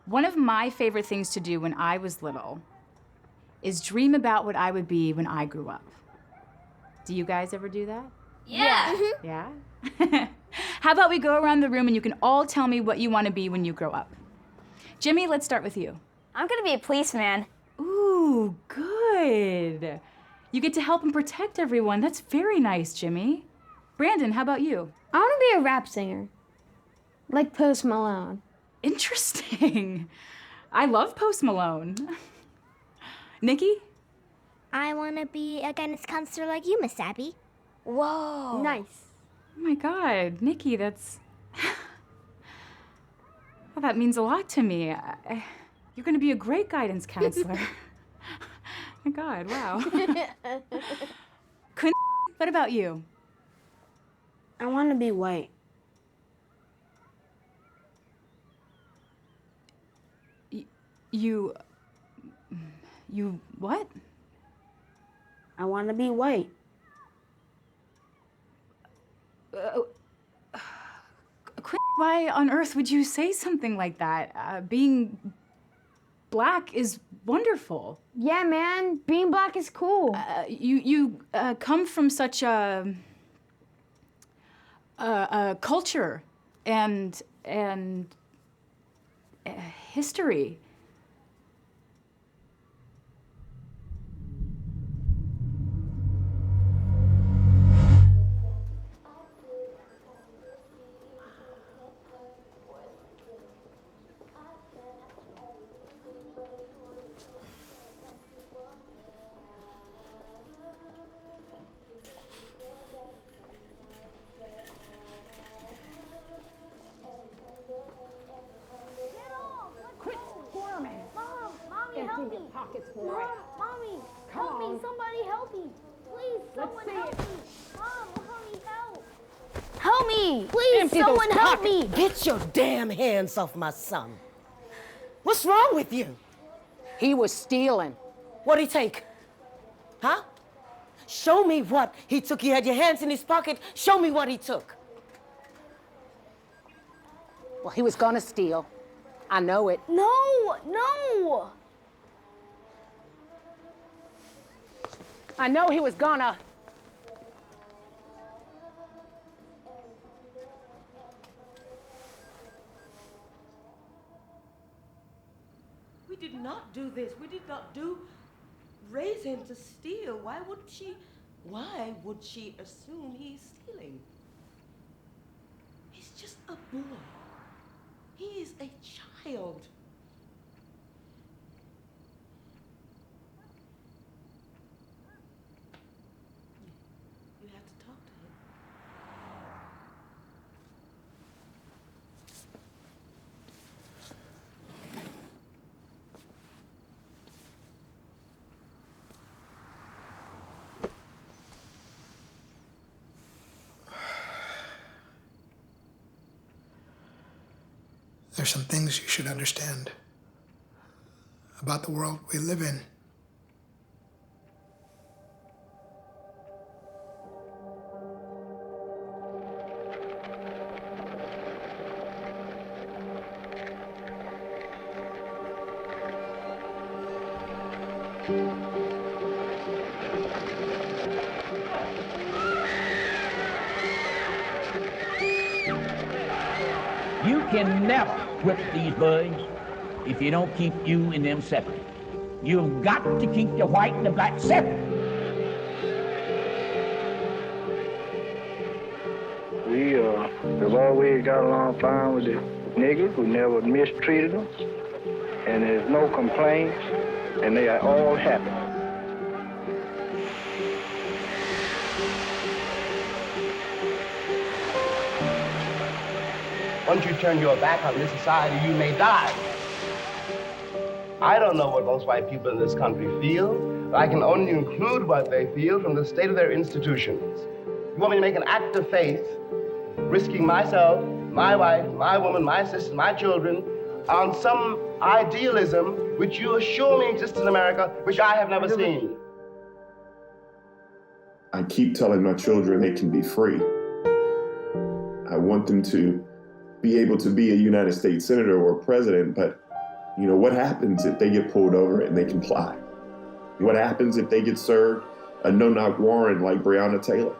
One of my favorite things to do when I was little is dream about what I would be when I grew up. Do you guys ever do that? Yeah. Yeah? How about we go around the room and you can all tell me what you want to be when you grow up. Jimmy, let's start with you. I'm gonna be a policeman. Ooh, good. You get to help and protect everyone. That's very nice, Jimmy. Brandon, how about you? I want to be a rap singer. Like Post Malone. Interesting. I love Post Malone. Nikki? I want to be a guidance counselor like you, Miss Abby. Whoa. Nice. Oh my God, Nikki, that's... Well, that means a lot to me. You're gonna be a great guidance counselor. My God, wow. Quincy, what about you? I want to be white. You what? I want to be white. Why on earth would you say something like that? Being black is wonderful. Yeah, man. Being black is cool. You come from such a culture and history. Pockets, boy. Mommy, Come help on. me. Somebody help me. Please, someone see help it. me. Mom, mommy, help. Help me. Please, Empty someone those help pockets. me. Get your damn hands off my son. What's wrong with you? He was stealing. What'd he take? Huh? Show me what he took. You had your hands in his pocket. Show me what he took. Well, he was gonna steal. I know it. No, no. I know he was gonna. We did not do this. We did not raise him to steal. Why would she assume he's stealing? He's just a boy. He is a child. You have to talk to him. There's some things you should understand about the world we live in. You can never whip these boys if you don't keep you and them separate. You've got to keep the white and the black separate. We have always got along fine with the niggas. We never mistreated them. And there's no complaints. And they are all happy. Once you turn your back on this society, you may die. I don't know what most white people in this country feel, but I can only include what they feel from the state of their institutions. You want me to make an act of faith, risking myself, my wife, my woman, my sister, my children, on some idealism which you assure me exists in America, which I have never seen. I keep telling my children they can be free. I want them to be able to be a United States senator or president, but You know, what happens if they get pulled over and they comply? What happens if they get served a no-knock warrant like Breonna Taylor?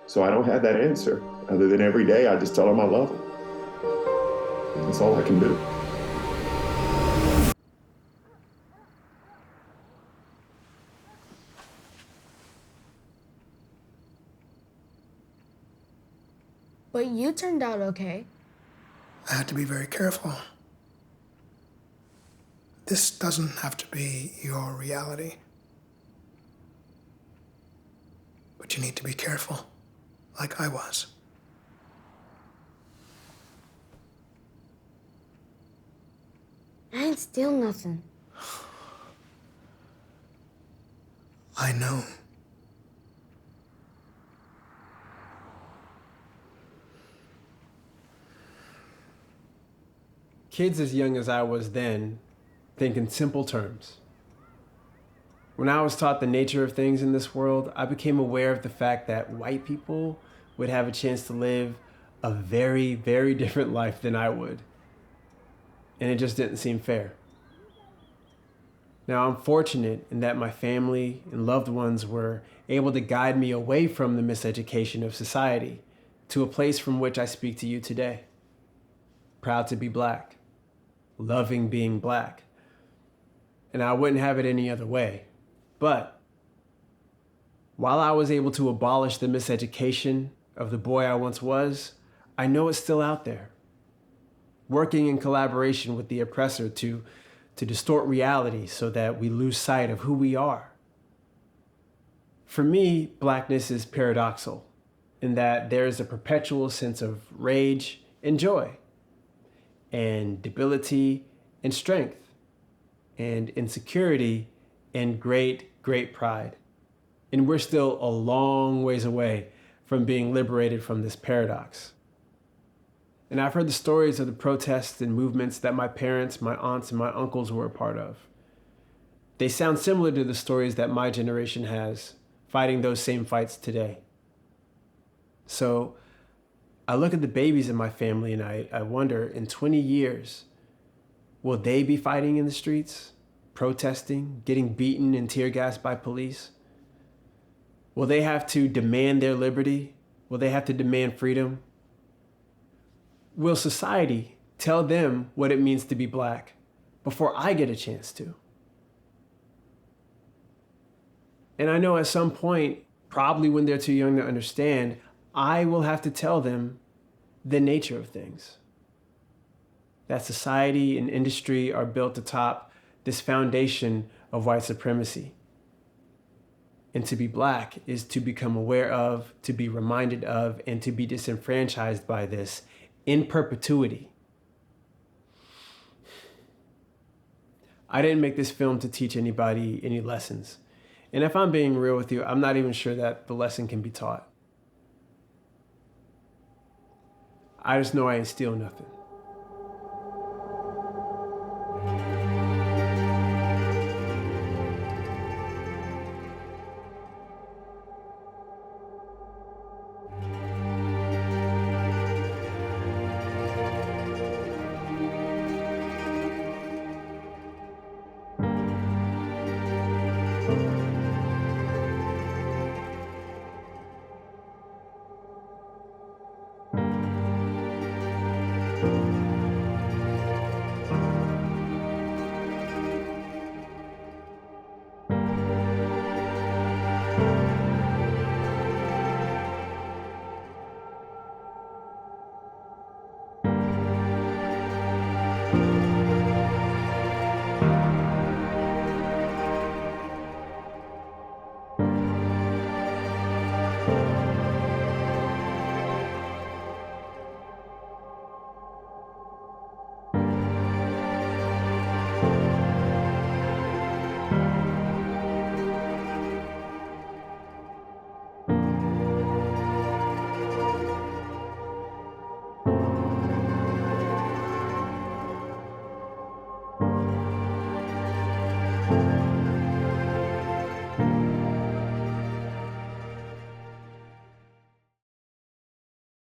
So I don't have that answer, other than every day I just tell them I love them. That's all I can do. But you turned out okay. I had to be very careful. This doesn't have to be your reality. But you need to be careful, like I was. I ain't steal nothing. I know. Kids as young as I was then think in simple terms. When I was taught the nature of things in this world, I became aware of the fact that white people would have a chance to live a very, very different life than I would. And it just didn't seem fair. Now, I'm fortunate in that my family and loved ones were able to guide me away from the miseducation of society to a place from which I speak to you today. Proud to be Black, loving being Black. And I wouldn't have it any other way. But while I was able to abolish the miseducation of the boy I once was, I know it's still out there, working in collaboration with the oppressor to distort reality so that we lose sight of who we are. For me, Blackness is paradoxical in that there is a perpetual sense of rage and joy, and debility and strength, and insecurity and great, great pride. And we're still a long ways away from being liberated from this paradox. And I've heard the stories of the protests and movements that my parents, my aunts, and my uncles were a part of. They sound similar to the stories that my generation has, fighting those same fights today. So I look at the babies in my family and I wonder, in 20 years, will they be fighting in the streets, protesting, getting beaten and tear gassed by police? Will they have to demand their liberty? Will they have to demand freedom? Will society tell them what it means to be Black before I get a chance to? And I know at some point, probably when they're too young to understand, I will have to tell them the nature of things. That society and industry are built atop this foundation of white supremacy. And to be Black is to become aware of, to be reminded of, and to be disenfranchised by this in perpetuity. I didn't make this film to teach anybody any lessons. And if I'm being real with you, I'm not even sure that the lesson can be taught. I just know I ain't steal nothing.